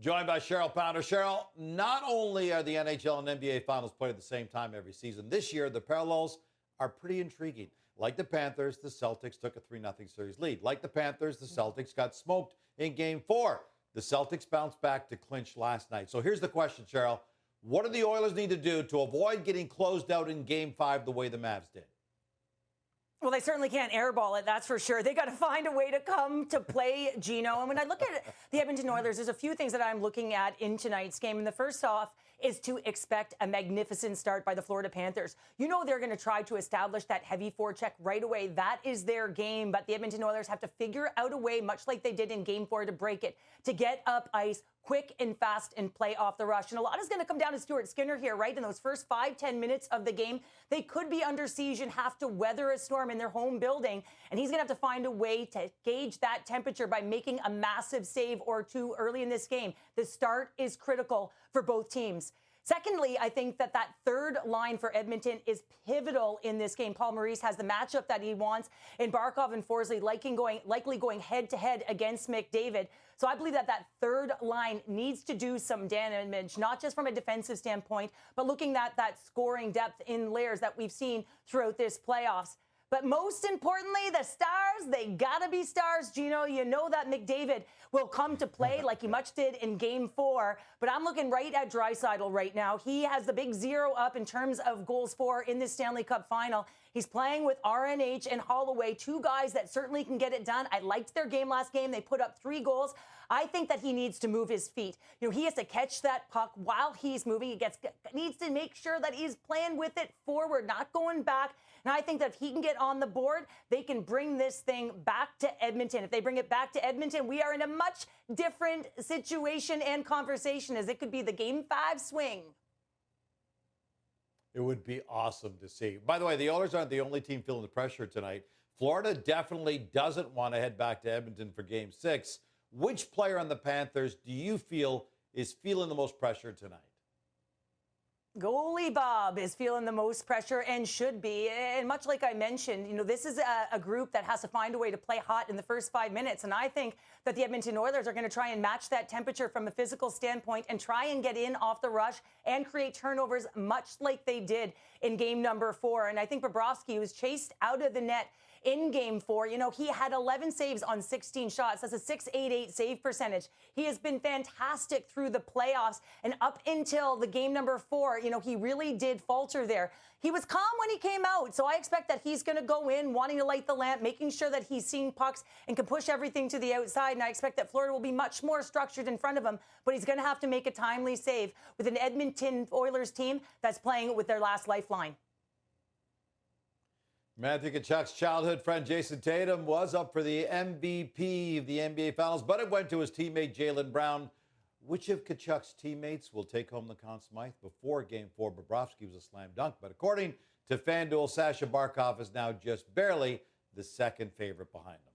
Joined by Cheryl Pounder. Cheryl, not only are the NHL and NBA finals played at the same time every season, this year the parallels are pretty intriguing. Like the Panthers, the Celtics took a 3-0 series lead. Like the Panthers, the Celtics got smoked in Game 4. The Celtics bounced back to clinch last night. So here's the question, Cheryl. What do the Oilers need to do to avoid getting closed out in Game 5 the way the Mavs did? Well, they certainly can't airball it, that's for sure. They got to find a way to come to play, Gino. And when I look at the Edmonton Oilers, there's a few things that I'm looking at in tonight's game. And the first off is to expect a magnificent start by the Florida Panthers. You know they're going to try to establish that heavy forecheck right away. That is their game. But the Edmonton Oilers have to figure out a way, much like they did in Game 4, to break it, to get up ice quick and fast and play off the rush. And a lot is going to come down to Stuart Skinner here, right? In those first 5-10 minutes of the game, they could be under siege and have to weather a storm in their home building. And he's going to have to find a way to gauge that temperature by making a massive save or two early in this game. The start is critical for both teams. Secondly, I think that third line for Edmonton is pivotal in this game. Paul Maurice has the matchup that he wants, and Barkov and Forsling likely going head-to-head against McDavid. So I believe that third line needs to do some damage, not just from a defensive standpoint, but looking at that scoring depth in layers that we've seen throughout this playoffs. But most importantly, the stars, they got to be stars, Gino. You know that McDavid will come to play like he much did in Game 4. But I'm looking right at Draisaitl right now. He has the big 0 up in terms of goals for in this Stanley Cup final. He's playing with RNH and Holloway, two guys that certainly can get it done. I liked their game last game. They put up 3 goals. I think that he needs to move his feet. You know, he has to catch that puck while he's moving. He needs to make sure that he's playing with it forward, not going back. And I think that if he can get on the board, they can bring this thing back to Edmonton. If they bring it back to Edmonton, we are in a much different situation and conversation, as it could be the Game 5 swing. It would be awesome to see. By the way, the Oilers aren't the only team feeling the pressure tonight. Florida definitely doesn't want to head back to Edmonton for Game 6. Which player on the Panthers do you feel is feeling the most pressure tonight? Goalie Bob is feeling the most pressure and should be. And much like I mentioned, you know, this is a group that has to find a way to play hot in the first 5 minutes. And I think that the Edmonton Oilers are going to try and match that temperature from a physical standpoint and try and get in off the rush and create turnovers, much like they did in game number 4. And I think Bobrovsky was chased out of the net in Game 4. You know, he had 11 saves on 16 shots. That's a .688 save percentage. He has been fantastic through the playoffs, and up until the game number 4, you know, he really did falter there. He was calm when he came out, so I expect that he's going to go in wanting to light the lamp, making sure that he's seeing pucks and can push everything to the outside, and I expect that Florida will be much more structured in front of him, but he's going to have to make a timely save with an Edmonton Oilers team that's playing with their last lifeline. Matthew Tkachuk's childhood friend Jason Tatum was up for the MVP of the NBA Finals, but it went to his teammate Jaylen Brown. Which of Tkachuk's teammates will take home the Conn Smythe? Before Game 4, Bobrovsky was a slam dunk, but according to FanDuel, Sasha Barkov is now just barely the second favorite behind him.